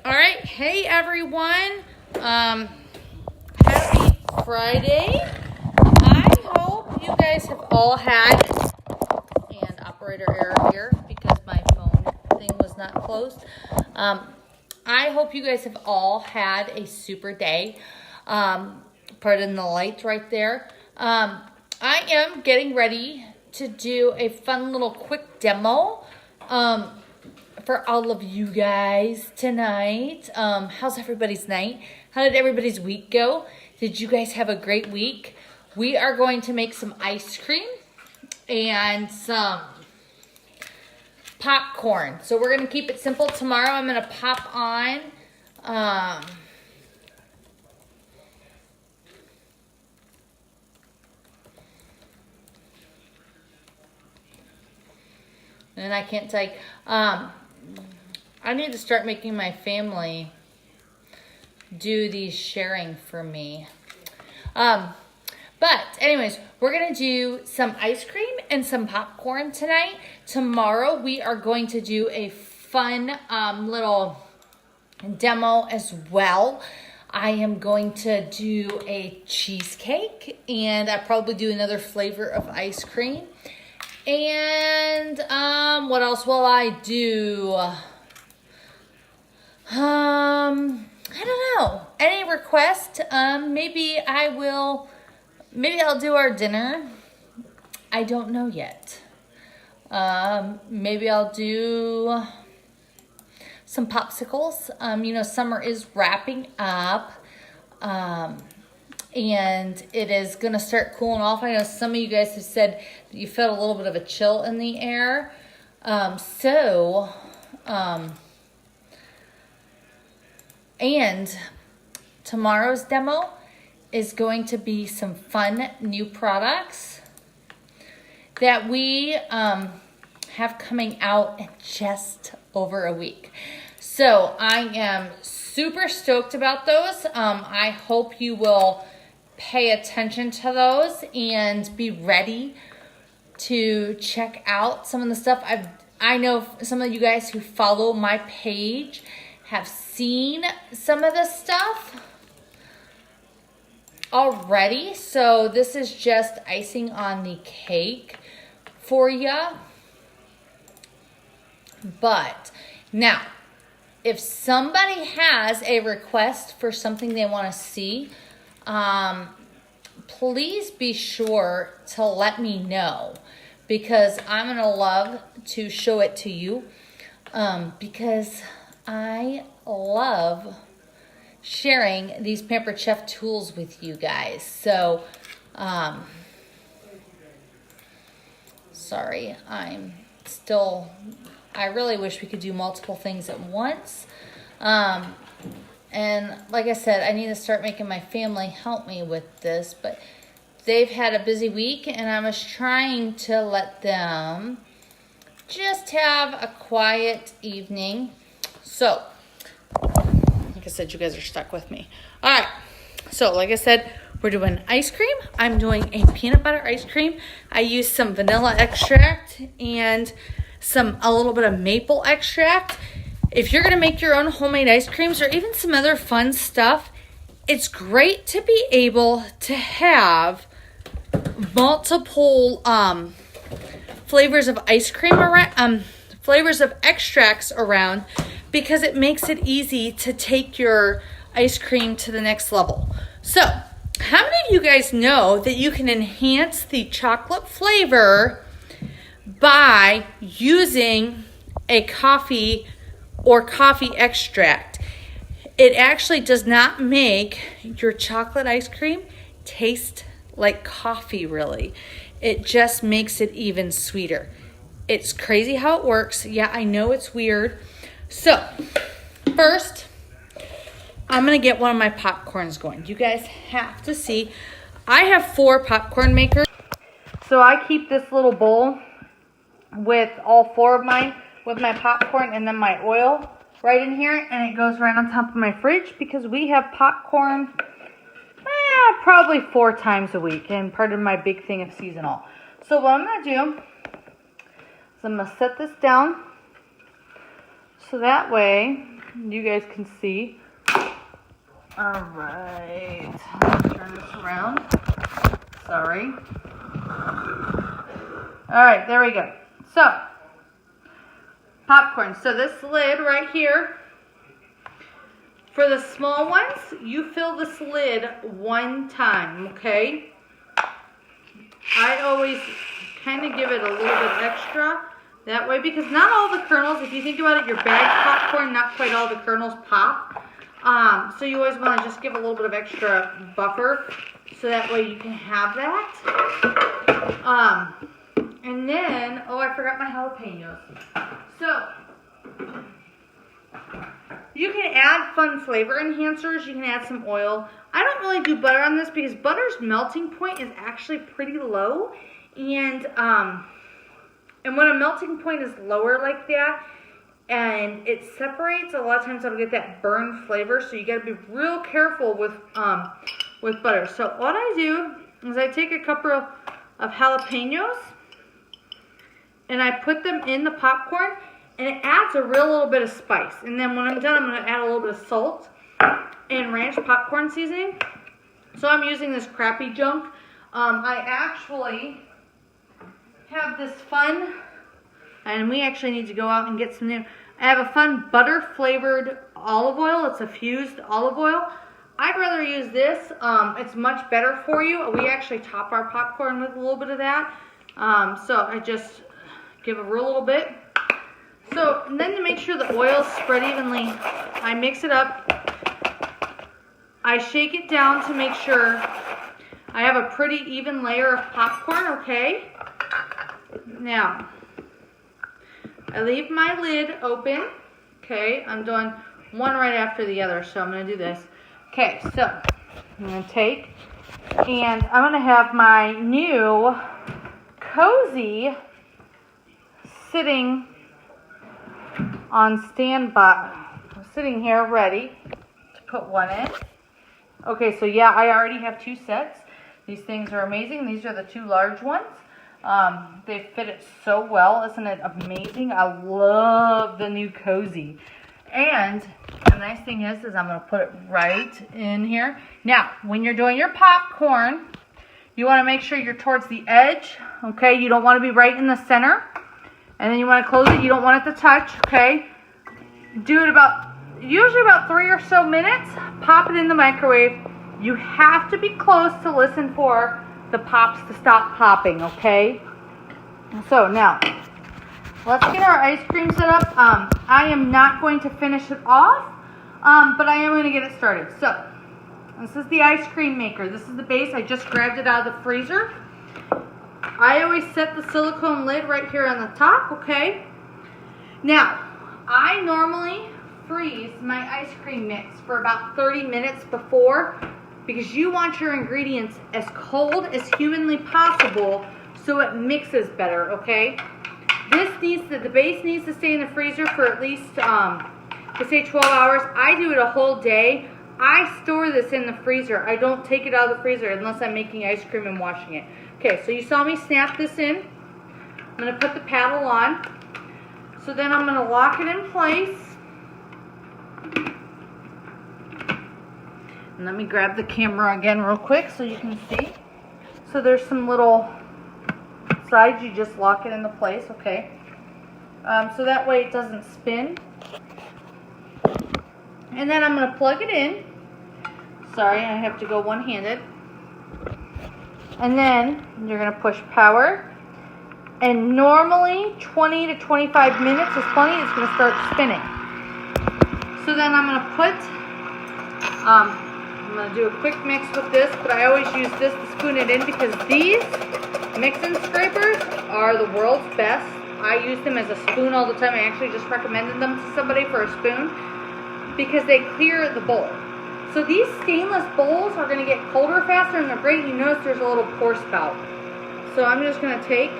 All right, hey everyone. Happy Friday. I hope you guys have all had, and operator error here because my phone thing was not closed. I hope you guys have all had a super day. Pardon the lights right there. I am getting ready to do a fun little quick demo. For all of you guys tonight. How's everybody's night? How did everybody's week go? Did you guys have a great week? We are going to make some ice cream and some popcorn. So we're going to keep it simple. Tomorrow I'm going to pop on and I can't take I need to start making my family do these sharing for me. But anyways, we're going to do some ice cream and some popcorn tonight. Tomorrow we are going to do a fun little demo as well. I am going to do a cheesecake and I'll probably do another flavor of ice cream. And what else will I do? I don't know. Any request? Maybe I'll do our dinner. I don't know yet. Maybe I'll do some popsicles. Summer is wrapping up. And it is going to start cooling off. I know some of you guys have said that you felt a little bit of a chill in the air. And tomorrow's demo is going to be some fun new products that we have coming out in just over a week. So I am super stoked about those. I hope you will pay attention to those and be ready to check out some of the stuff. I know some of you guys who follow my page have seen some of the stuff already. So this is just icing on the cake for you. But now, if somebody has a request for something they want to see, please be sure to let me know because I'm going to love to show it to you because I love sharing these Pampered Chef tools with you guys. So, sorry, I really wish we could do multiple things at once. And like I said, I need to start making my family help me with this, but they've had a busy week and I was trying to let them just have a quiet evening. So, like I said, you guys are stuck with me. All right. So, like I said, we're doing ice cream. I'm doing a peanut butter ice cream. I used some vanilla extract and a little bit of maple extract. If you're going to make your own homemade ice creams or even some other fun stuff, it's great to be able to have multiple flavors of ice cream around, flavors of extracts around, because it makes it easy to take your ice cream to the next level. So, how many of you guys know that you can enhance the chocolate flavor by using a coffee or coffee extract? It actually does not make your chocolate ice cream taste like coffee, really. It just makes it even sweeter. It's crazy how it works. Yeah, I know it's weird. So, first, I'm going to get one of my popcorns going. You guys have to see. I have 4 popcorn makers. So I keep this little bowl with all 4 of mine with my popcorn and then my oil right in here. And it goes right on top of my fridge because we have popcorn probably 4 times a week. And part of my big thing of seasonal. So what I'm going to do is I'm going to set this down. So that way you guys can see. All right, turn this around. Sorry. All right, there we go. So, popcorn. So this lid right here, for the small ones, you fill this lid one time, okay? I always kind of give it a little bit extra that way, because not all the kernels, if you think about it, your bag popcorn, not quite all the kernels pop. So you always want to just give a little bit of extra buffer, so that way you can have that. And then, oh, I forgot my jalapenos. So, you can add fun flavor enhancers. You can add some oil. I don't really do butter on this because butter's melting point is actually pretty low. And when a melting point is lower like that, and it separates, a lot of times I'll get that burn flavor. So you got to be real careful with butter. So what I do is I take a couple of jalapenos and I put them in the popcorn, and it adds a real little bit of spice. And then when I'm done, I'm going to add a little bit of salt and ranch popcorn seasoning. So I'm using this crappy junk. I actually have this fun, and we actually need to go out and get some new. I have a fun butter flavored olive oil. It's a fused olive oil. I'd rather use this. It's much better for you. We actually top our popcorn with a little bit of that. So I just give a real little bit. So then to make sure the oil's spread evenly, I mix it up. I shake it down to make sure I have a pretty even layer of popcorn, okay? Now, I leave my lid open. Okay, I'm doing one right after the other, so I'm going to do this. Okay, so I'm going to take, and I'm going to have my new Cozy sitting on standby, sitting here ready to put one in. Okay, so yeah, I already have two sets. These things are amazing. These are the two large ones. They fit it so well. Isn't it amazing? I love the new Cozy. And the nice thing is I'm going to put it right in here. Now, when you're doing your popcorn, you want to make sure you're towards the edge. Okay, you don't want to be right in the center. And then you want to close it. You don't want it to touch, okay? Do it usually about 3 or so minutes. Pop it in the microwave. You have to be close to listen for the pops to stop popping, okay? So now, let's get our ice cream set up. I am not going to finish it off, but I am going to get it started. So, this is the ice cream maker. This is the base. I just grabbed it out of the freezer. I always set the silicone lid right here on the top, okay? Now, I normally freeze my ice cream mix for about 30 minutes before, because you want your ingredients as cold as humanly possible so it mixes better, okay? The base needs to stay in the freezer for at least, say 12 hours. I do it a whole day. I store this in the freezer. I don't take it out of the freezer unless I'm making ice cream and washing it. Okay, so you saw me snap this in. I'm going to put the paddle on. So then I'm going to lock it in place. And let me grab the camera again real quick so you can see. So there's some little sides. You just lock it into place, okay? So that way it doesn't spin. And then I'm going to plug it in. Sorry, I have to go one-handed. And then you're going to push power. And normally 20 to 25 minutes is plenty. It's going to start spinning. So then I'm going to put, I'm going to do a quick mix with this, but I always use this to spoon it in because these mix-in scrapers are the world's best. I use them as a spoon all the time. I actually just recommended them to somebody for a spoon because they clear the bowl. So these stainless bowls are going to get colder faster and they're great. You notice there's a little pour spout. So I'm just going to take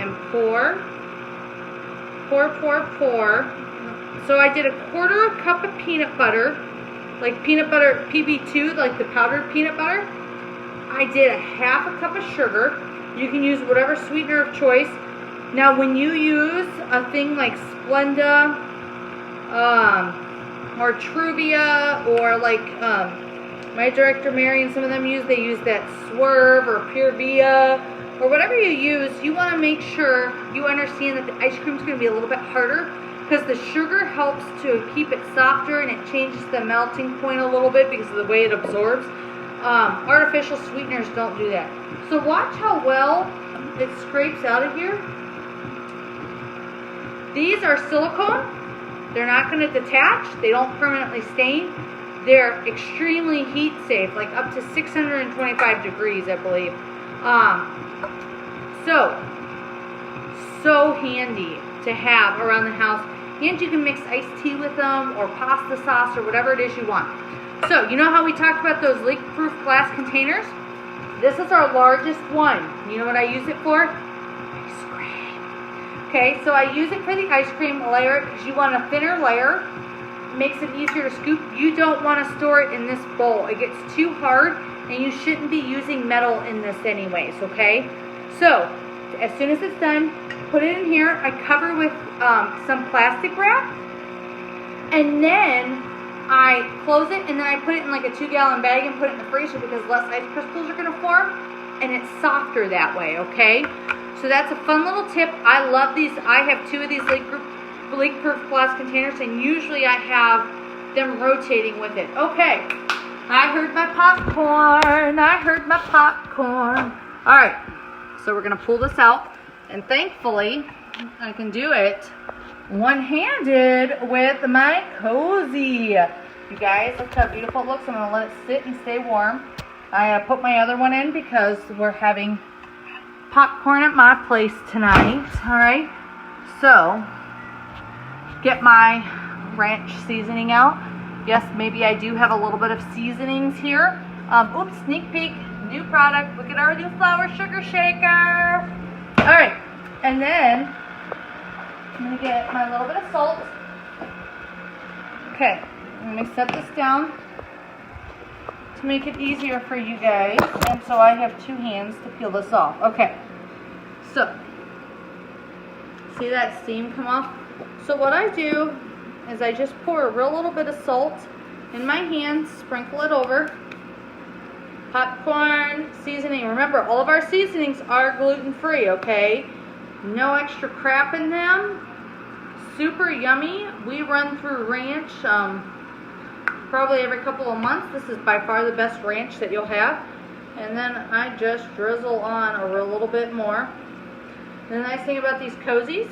and pour. So I did a 1/4 cup of peanut butter, like peanut butter PB2, like the powdered peanut butter. I did a 1/2 cup of sugar. You can use whatever sweetener of choice. Now when you use a thing like Splenda or Truvia, or like my director Mary and some of them they use that Swerve or Pure Via, or whatever you use. You want to make sure you understand that the ice cream is going to be a little bit harder, because the sugar helps to keep it softer and it changes the melting point a little bit because of the way it absorbs. Artificial sweeteners don't do that. So watch how well it scrapes out of here. These are silicone. They're not going to detach. They don't permanently stain. They're extremely heat safe, like up to 625 degrees, I believe. So handy to have around the house. And you can mix iced tea with them, or pasta sauce, or whatever it is you want. So, you know how we talked about those leak-proof glass containers? This is our largest one. You know what I use it for? Ice cream. Okay, so I use it for the ice cream layer because you want a thinner layer. It makes it easier to scoop. You don't want to store it in this bowl. It gets too hard, and you shouldn't be using metal in this anyways, okay? So, as soon as it's done, put it in here. I cover with some plastic wrap, and then I close it, and then I put it in like a 2-gallon bag and put it in the freezer because less ice crystals are going to form, and it's softer that way, okay? So that's a fun little tip. I love these. I have 2 of these leak-proof glass containers, and usually I have them rotating with it. Okay, I heard my popcorn. I heard my popcorn. All right, so we're going to pull this out, and thankfully I can do it one-handed with my Cozy. You guys, look how beautiful it looks. I'm going to let it sit and stay warm. I put my other one in because we're having popcorn at my place tonight. Alright, so get my ranch seasoning out. Yes, maybe I do have a little bit of seasonings here. Oops, sneak peek, new product. Look at our new flour sugar shaker. Alright, and then I'm going to get my little bit of salt. Okay, I'm going to set this down to make it easier for you guys. And so I have 2 hands to peel this off. Okay, so see that steam come off? So what I do is I just pour a real little bit of salt in my hands, sprinkle it over. Popcorn seasoning. Remember, all of our seasonings are gluten-free, okay? No extra crap in them. Super yummy. We run through ranch probably every couple of months. This is by far the best ranch that you'll have. And then I just drizzle on a little bit more. The nice thing about these Cozies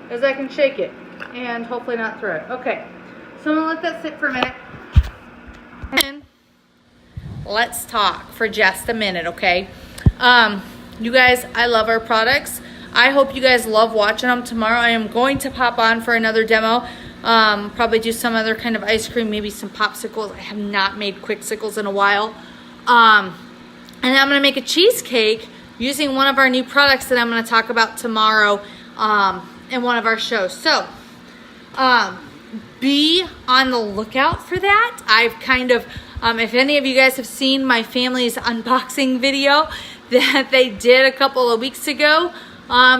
is I can shake it and hopefully not throw it. Okay, so I'm going to let that sit for a minute. And let's talk for just a minute, okay? You guys, I love our products. I hope you guys love watching them. Tomorrow I am going to pop on for another demo. Probably do some other kind of ice cream, maybe some popsicles. I have not made Quicksicles in a while. And then I'm going to make a cheesecake using one of our new products that I'm going to talk about tomorrow in one of our shows. So, be on the lookout for that. I've kind of, if any of you guys have seen my family's unboxing video that they did a couple of weeks ago,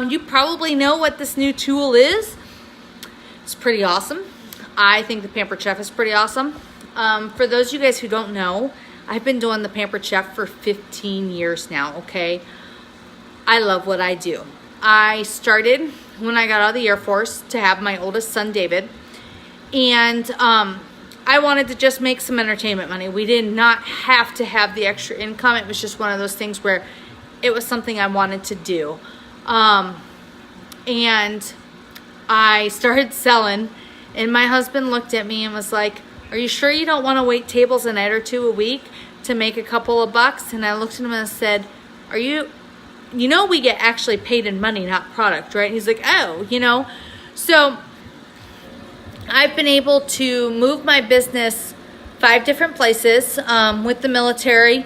you probably know what this new tool is. It's pretty awesome. I think the Pampered Chef is pretty awesome. For those of you guys who don't know, I've been doing the Pampered Chef for 15 years now, okay? I love what I do. I started when I got out of the Air Force to have my oldest son, David. And I wanted to just make some entertainment money. We did not have to have the extra income. It was just one of those things where it was something I wanted to do. And I started selling, and my husband looked at me and was like, "Are you sure you don't want to wait tables a night or two a week to make a couple of bucks?" And I looked at him and said, you know we get actually paid in money, not product, right? And he's like, "Oh, you know." So I've been able to move my business 5 different places with the military.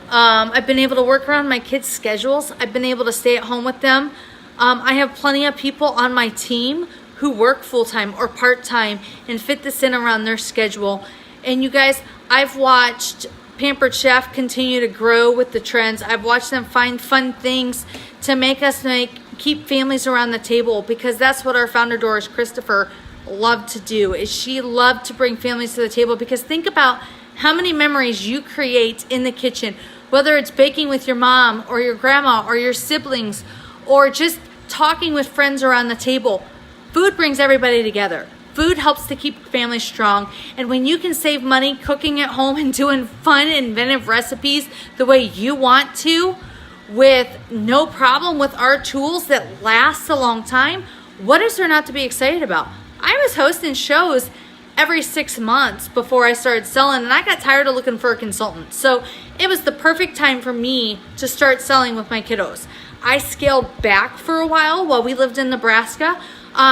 I've been able to work around my kids' schedules. I've been able to stay at home with them. I have plenty of people on my team who work full-time or part-time and fit this in around their schedule. And you guys, I've watched Pampered Chef continue to grow with the trends. I've watched them find fun things to make us keep families around the table, because that's what our founder, Doris Christopher, loved to do. Is she loved to bring families to the table, because think about how many memories you create in the kitchen, whether it's baking with your mom or your grandma or your siblings, or just talking with friends around the table. Food brings everybody together. Food helps to keep families strong. And when you can save money cooking at home and doing fun, inventive recipes the way you want to, with no problem, with our tools that last a long time, what is there not to be excited about? I was hosting shows every 6 months before I started selling, and I got tired of looking for a consultant. So it was the perfect time for me to start selling with my kiddos. I scaled back for a while we lived in Nebraska,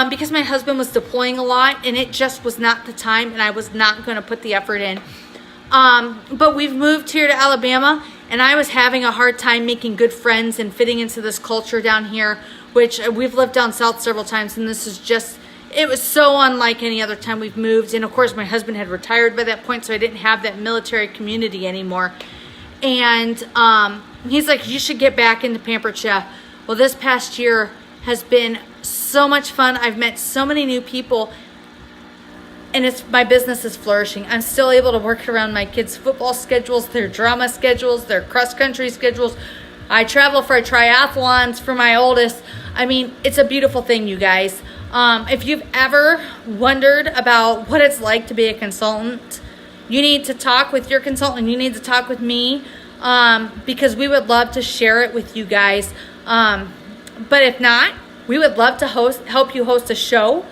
because my husband was deploying a lot, and it just was not the time, and I was not going to put the effort in. But we've moved here to Alabama, and I was having a hard time making good friends and fitting into this culture down here, which we've lived down south several times, and this is just, it was so unlike any other time we've moved. And of course, my husband had retired by that point, so I didn't have that military community anymore. And he's like, you should get back into Pampered Chef. Well, this past year has been so much fun. I've met so many new people, and my business is flourishing. I'm still able to work around my kids' football schedules, their drama schedules, their cross-country schedules. I travel for triathlons for my oldest. I mean, it's a beautiful thing, you guys. If you've ever wondered about what it's like to be a consultant, you need to talk with your consultant. You need to talk with me, because we would love to share it with you guys. But if not, we would love to help you host a show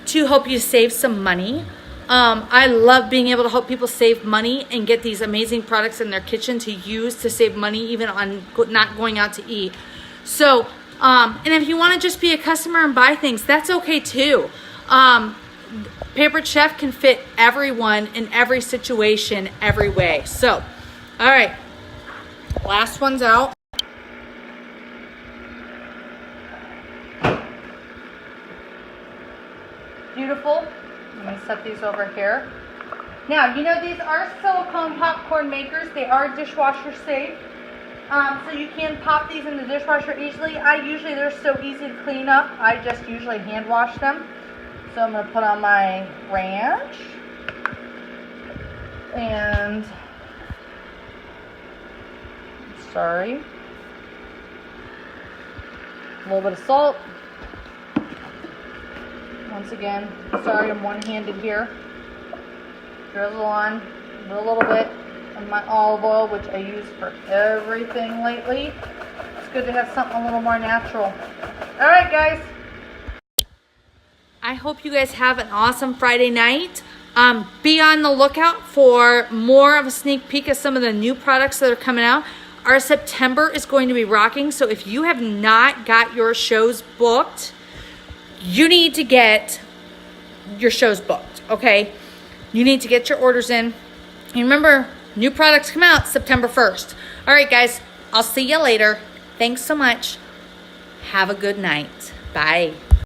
to help you save some money. I love being able to help people save money and get these amazing products in their kitchen to use to save money, even on not going out to eat. So, and if you want to just be a customer and buy things, that's okay too. Pampered Chef can fit everyone in every situation, every way. So, all right, last one's out. Beautiful. Let me set these over here. Now, you know, these are silicone popcorn makers. They are dishwasher safe. So you can pop these in the dishwasher easily. They're so easy to clean up. I just usually hand wash them. So I'm going to put on my ranch. And, a little bit of salt. Once again, sorry, I'm one-handed here. Drizzle on a little bit of my olive oil, which I use for everything lately. It's good to have something a little more natural. All right, guys. I hope you guys have an awesome Friday night. Be on the lookout for more of a sneak peek of some of the new products that are coming out. Our September is going to be rocking, so if you have not got your shows booked, you need to get your shows booked, okay? You need to get your orders in. And remember, new products come out September 1st. All right, guys, I'll see you later. Thanks so much. Have a good night. Bye.